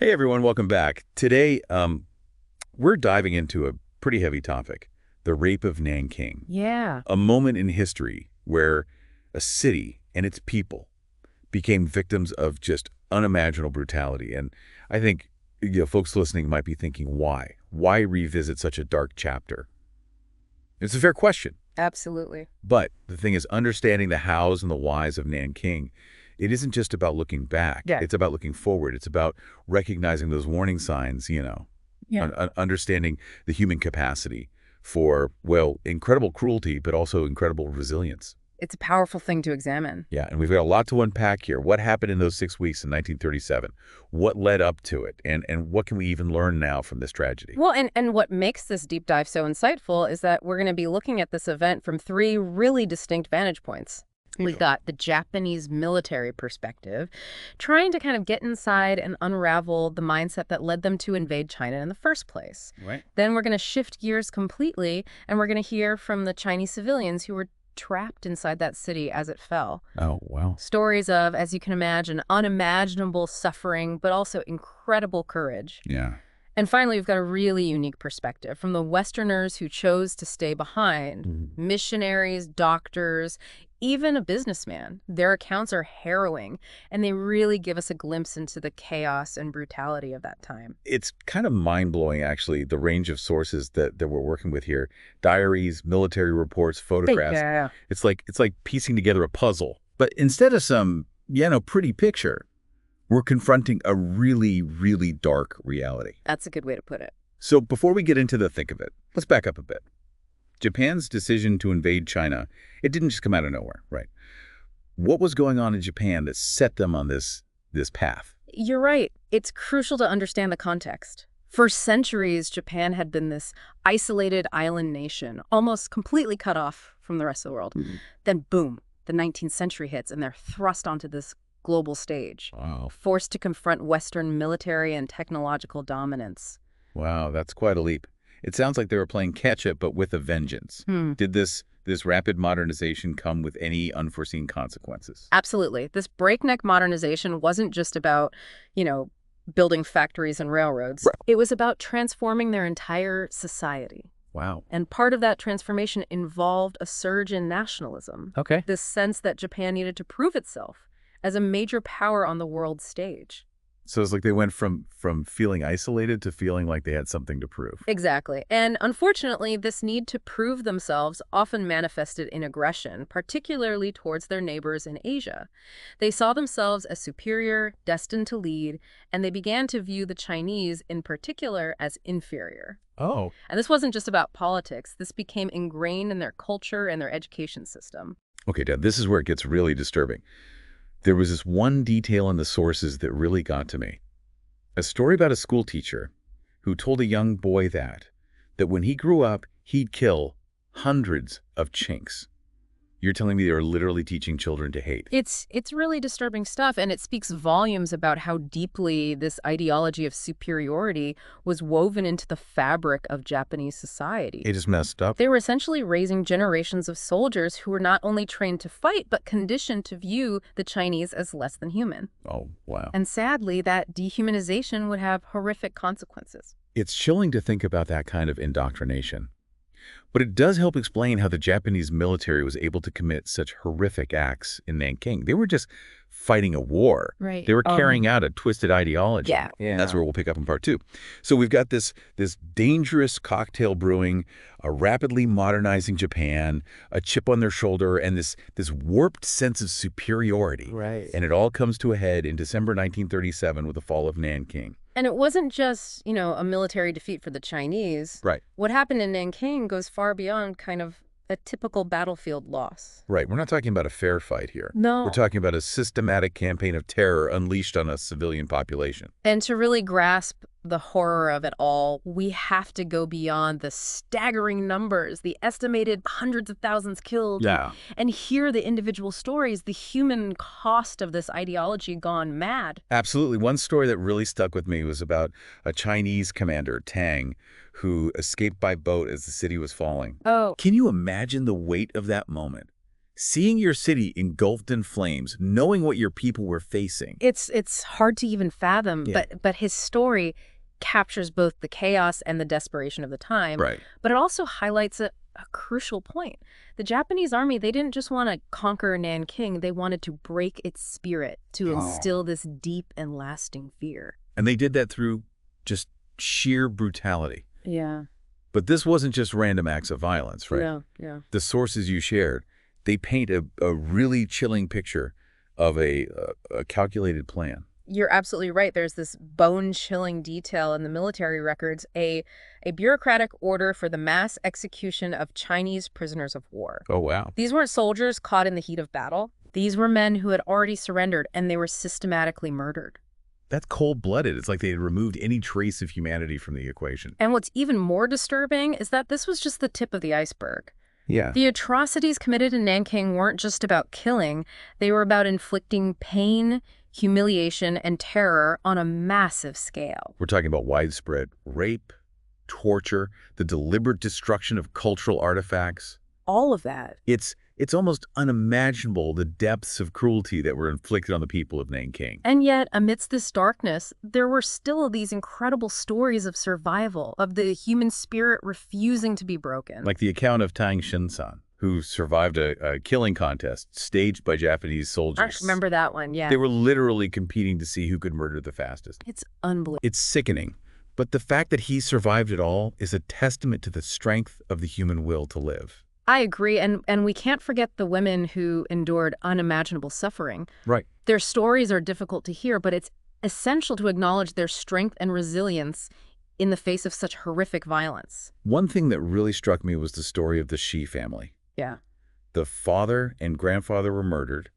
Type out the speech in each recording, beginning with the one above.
Hey everyone, welcome back. Today, we're diving into a pretty heavy topic, the Rape of Nanking, Yeah. a moment in history where a city and its people became victims of just unimaginable brutality. And I think folks listening might be thinking, why? Why revisit such a dark chapter? It's a fair question. Absolutely. But the thing is, understanding the hows and the whys of Nanking, it isn't just about looking back. Yeah. It's about looking forward. It's about recognizing those warning signs, Yeah. understanding the human capacity for, well, incredible cruelty, but also incredible resilience. It's a powerful thing to examine. Yeah, and we've got a lot to unpack here. What happened in those 6 weeks in 1937? What led up to it? And what can we even learn now from this tragedy? Well, and what makes this deep dive so insightful is that we're going to be looking at this event from three really distinct vantage points. We've got the Japanese military perspective, trying to kind of get inside and unravel the mindset that led them to invade China in the first place. Right. Then we're going to shift gears completely, and we're going to hear from the Chinese civilians who were trapped inside that city as it fell. Oh, wow. Stories of, as you can imagine, unimaginable suffering, but also incredible courage. Yeah. And finally, we've got a really unique perspective from the Westerners who chose to stay behind. Missionaries, doctors, even a businessman. Their accounts are harrowing, and they really give us a glimpse into the chaos and brutality of that time. It's kind of mind-blowing, actually, the range of sources that we're working with here. Diaries, military reports, photographs. Yeah. It's like piecing together a puzzle. But instead of some, pretty picture, we're confronting a really, really dark reality. That's a good way to put it. So before we get into the thick of it, let's back up a bit. Japan's decision to invade China, it didn't just come out of nowhere, right? What was going on in Japan that set them on this path? You're right. It's crucial to understand the context. For centuries, Japan had been this isolated island nation, almost completely cut off from the rest of the world. Then boom, the 19th century hits, and they're thrust onto this global stage, Wow. forced to confront Western military and technological dominance. Wow, that's quite a leap. It sounds like they were playing catch-up, but with a vengeance. Did this rapid modernization come with any unforeseen consequences? Absolutely. This breakneck modernization wasn't just about, building factories and railroads. Right. It was about transforming their entire society. Wow. And part of that transformation involved a surge in nationalism. Okay. This sense that Japan needed to prove itself as a major power on the world stage. So it's like they went from feeling isolated to feeling like they had something to prove. Exactly. And unfortunately, this need to prove themselves often manifested in aggression, particularly towards their neighbors in Asia. They saw themselves as superior, destined to lead, and they began to view the Chinese in particular as inferior. Oh. And this wasn't just about politics. This became ingrained in their culture and their education system. Okay, Dad, this is where it gets really disturbing. There was this one detail in the sources that really got to me. A story about a school teacher who told a young boy that when he grew up, he'd kill hundreds of Chinks. You're telling me they were literally teaching children to hate? It's really disturbing stuff, and it speaks volumes about how deeply this ideology of superiority was woven into the fabric of Japanese society. It is messed up. They were essentially raising generations of soldiers who were not only trained to fight, but conditioned to view the Chinese as less than human. Oh, wow. And sadly, that dehumanization would have horrific consequences. It's chilling to think about that kind of indoctrination. But it does help explain how the Japanese military was able to commit such horrific acts in Nanking. They were just fighting a war. Right. They were carrying out a twisted ideology. Yeah. That's where we'll pick up in part two. So we've got this dangerous cocktail brewing, a rapidly modernizing Japan, a chip on their shoulder, and this warped sense of superiority. Right. And it all comes to a head in December 1937 with the fall of Nanking. And it wasn't just, a military defeat for the Chinese. Right. What happened in Nanking goes far beyond kind of a typical battlefield loss. Right. We're not talking about a fair fight here. No. We're talking about a systematic campaign of terror unleashed on a civilian population. And to really grasp the horror of it all, we have to go beyond the staggering numbers, the estimated hundreds of thousands killed, Yeah. and hear the individual stories, the human cost of this ideology gone mad. Absolutely. One story that really stuck with me was about a Chinese commander, Chang, who escaped by boat as the city was falling. Oh. Can you imagine the weight of that moment? Seeing your city engulfed in flames, knowing what your people were facing. It's hard to even fathom, Yeah. but his story captures both the chaos and the desperation of the time. Right. But it also highlights a crucial point. The Japanese army, they didn't just want to conquer Nanking, they wanted to break its spirit, to instill this deep and lasting fear. And they did that through just sheer brutality. Yeah. But this wasn't just random acts of violence, right? Yeah, yeah. The sources you shared, they paint a really chilling picture of a calculated plan. You're absolutely right. There's this bone-chilling detail in the military records, a bureaucratic order for the mass execution of Chinese prisoners of war. Oh, wow. These weren't soldiers caught in the heat of battle. These were men who had already surrendered, and they were systematically murdered. That's cold-blooded. It's like they had removed any trace of humanity from the equation. And what's even more disturbing is that this was just the tip of the iceberg. Yeah. The atrocities committed in Nanking weren't just about killing. They were about inflicting pain, humiliation, and terror on a massive scale. We're talking about widespread rape, torture, the deliberate destruction of cultural artifacts. All of that. It's almost unimaginable the depths of cruelty that were inflicted on the people of Nanking. And yet, amidst this darkness, there were still these incredible stories of survival, of the human spirit refusing to be broken. Like the account of Tang Shinsan, who survived a killing contest staged by Japanese soldiers. I remember that one, yeah. They were literally competing to see who could murder the fastest. It's unbelievable. It's sickening. But the fact that he survived it all is a testament to the strength of the human will to live. I agree, and we can't forget the women who endured unimaginable suffering. Right. Their stories are difficult to hear, but it's essential to acknowledge their strength and resilience in the face of such horrific violence. One thing that really struck me was the story of the Shi family. Yeah. The father and grandfather were murdered,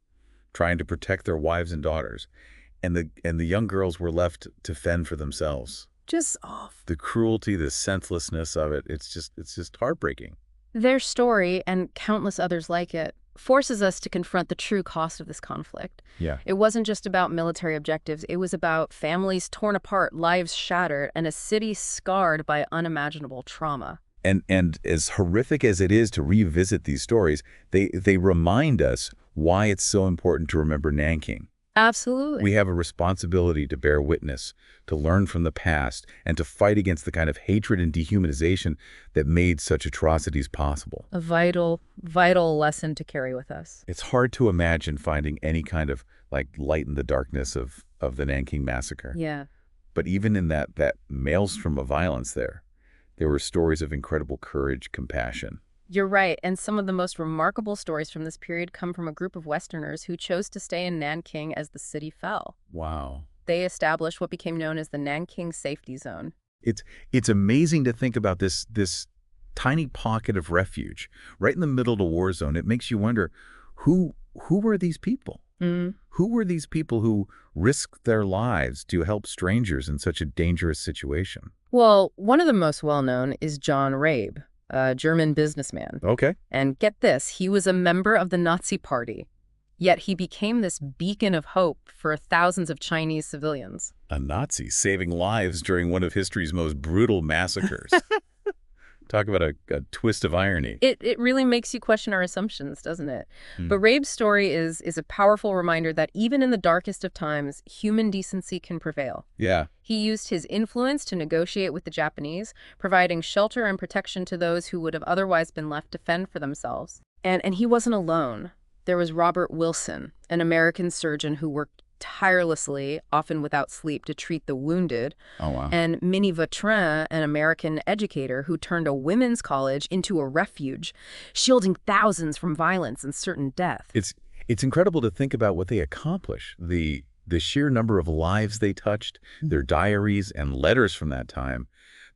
trying to protect their wives and daughters, and the young girls were left to fend for themselves. Just off. The cruelty, the senselessness of it, it's just heartbreaking. Their story, and countless others like it, forces us to confront the true cost of this conflict. Yeah. It wasn't just about military objectives. It was about families torn apart, lives shattered, and a city scarred by unimaginable trauma. And as horrific as it is to revisit these stories, they remind us why it's so important to remember Nanking. Absolutely. We have a responsibility to bear witness, to learn from the past, and to fight against the kind of hatred and dehumanization that made such atrocities possible. A vital, vital lesson to carry with us. It's hard to imagine finding any kind of light in the darkness of the Nanking massacre. Yeah. But even in that maelstrom of violence there were stories of incredible courage, compassion. You're right, and some of the most remarkable stories from this period come from a group of Westerners who chose to stay in Nanking as the city fell. Wow. They established what became known as the Nanking Safety Zone. It's amazing to think about this tiny pocket of refuge right in the middle of the war zone. It makes you wonder, who were these people? Mm. Who were these people who risked their lives to help strangers in such a dangerous situation? Well, one of the most well-known is John Rabe, a German businessman. Okay. And get this, he was a member of the Nazi Party, yet he became this beacon of hope for thousands of Chinese civilians. A Nazi saving lives during one of history's most brutal massacres. Talk about a twist of irony. It really makes you question our assumptions, doesn't it? But Rabe's story is a powerful reminder that even in the darkest of times, human decency can prevail. Yeah. He used his influence to negotiate with the Japanese, providing shelter and protection to those who would have otherwise been left to fend for themselves. And he wasn't alone. There was Robert Wilson, an American surgeon who worked tirelessly, often without sleep, to treat the wounded. Oh, wow. And Minnie Vautrin, an American educator who turned a women's college into a refuge, shielding thousands from violence and certain death. It's incredible to think about what they accomplish. The sheer number of lives they touched, their diaries and letters from that time,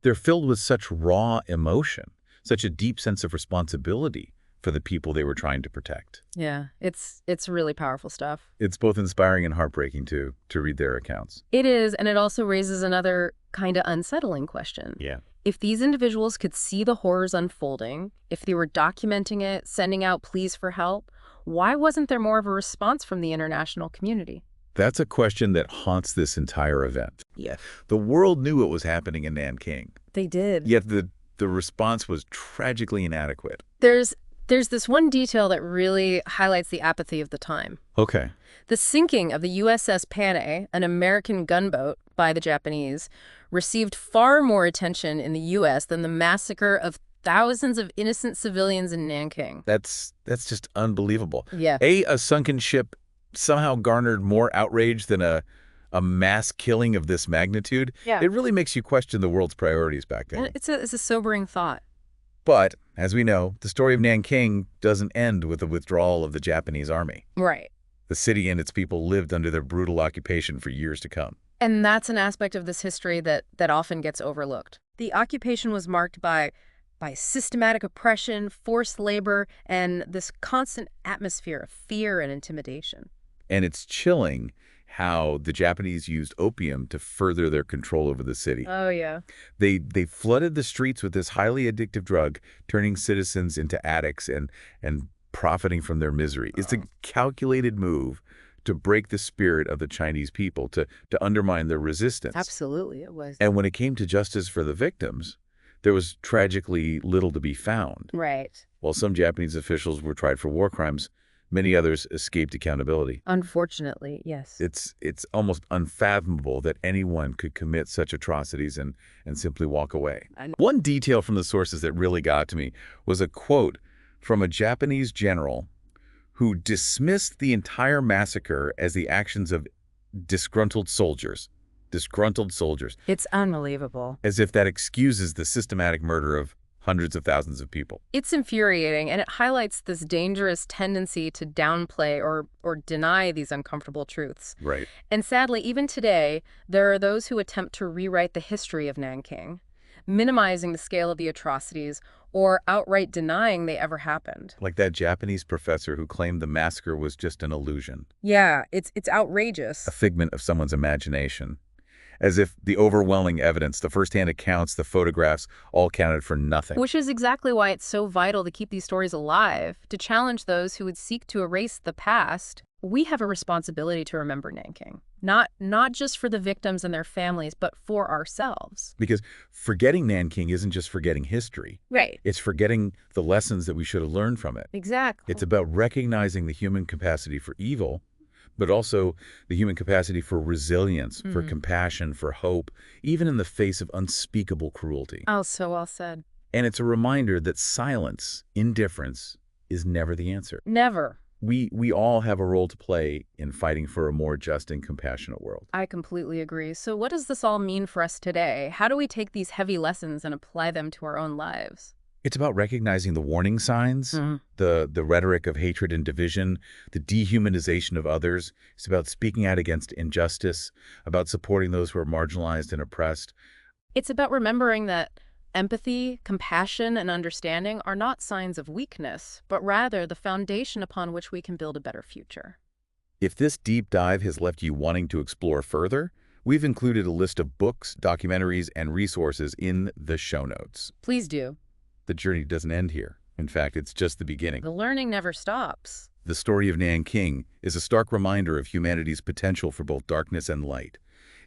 they're filled with such raw emotion, such a deep sense of responsibility for the people they were trying to protect. Yeah, it's really powerful stuff. It's both inspiring and heartbreaking to read their accounts. It is, and it also raises another kind of unsettling question. Yeah. If these individuals could see the horrors unfolding, if they were documenting it, sending out pleas for help, why wasn't there more of a response from the international community? That's a question that haunts this entire event. Yeah. The world knew what was happening in Nanking, They did. yet the response was tragically inadequate. There's There's this one detail that really highlights the apathy of the time. Okay. The sinking of the USS Panay, an American gunboat, by the Japanese, received far more attention in the U.S. than the massacre of thousands of innocent civilians in Nanking. That's just unbelievable. Yeah. A sunken ship somehow garnered more outrage than a mass killing of this magnitude. Yeah. It really makes you question the world's priorities back then. And it's a sobering thought. But, as we know, the story of Nanking doesn't end with the withdrawal of the Japanese army. Right. The city and its people lived under their brutal occupation for years to come. And that's an aspect of this history that often gets overlooked. The occupation was marked by systematic oppression, forced labor, and this constant atmosphere of fear and intimidation. And it's chilling how the Japanese used opium to further their control over the city. Oh, yeah. They flooded the streets with this highly addictive drug, turning citizens into addicts and profiting from their misery. It's a calculated move to break the spirit of the Chinese people, to undermine their resistance. Absolutely, it was. And when it came to justice for the victims, there was tragically little to be found. Right. While some Japanese officials were tried for war crimes, many others escaped accountability. Unfortunately, yes. It's almost unfathomable that anyone could commit such atrocities and simply walk away. One detail from the sources that really got to me was a quote from a Japanese general who dismissed the entire massacre as the actions of disgruntled soldiers. Disgruntled soldiers. It's unbelievable. As if that excuses the systematic murder of hundreds of thousands of people. It's infuriating, and it highlights this dangerous tendency to downplay or deny these uncomfortable truths. Right. And sadly, even today, there are those who attempt to rewrite the history of Nanking, minimizing the scale of the atrocities or outright denying they ever happened. Like that Japanese professor who claimed the massacre was just an illusion. Yeah, it's outrageous. A figment of someone's imagination. As if the overwhelming evidence, the firsthand accounts, the photographs, all counted for nothing. Which is exactly why it's so vital to keep these stories alive, to challenge those who would seek to erase the past. We have a responsibility to remember Nanking, not just for the victims and their families, but for ourselves. Because forgetting Nanking isn't just forgetting history. Right. It's forgetting the lessons that we should have learned from it. Exactly. It's about recognizing the human capacity for evil, but also the human capacity for resilience, for compassion, for hope, even in the face of unspeakable cruelty. Oh, so well said. And it's a reminder that silence, indifference, is never the answer. Never. We all have a role to play in fighting for a more just and compassionate world. I completely agree. So what does this all mean for us today? How do we take these heavy lessons and apply them to our own lives? It's about recognizing the warning signs, the rhetoric of hatred and division, the dehumanization of others. It's about speaking out against injustice, about supporting those who are marginalized and oppressed. It's about remembering that empathy, compassion, and understanding are not signs of weakness, but rather the foundation upon which we can build a better future. If this deep dive has left you wanting to explore further, we've included a list of books, documentaries, and resources in the show notes. Please do. The journey doesn't end here. In fact, it's just the beginning. The learning never stops. The story of Nanking is a stark reminder of humanity's potential for both darkness and light.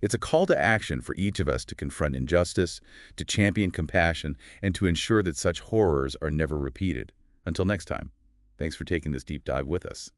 It's a call to action for each of us to confront injustice, to champion compassion, and to ensure that such horrors are never repeated. Until next time, thanks for taking this deep dive with us.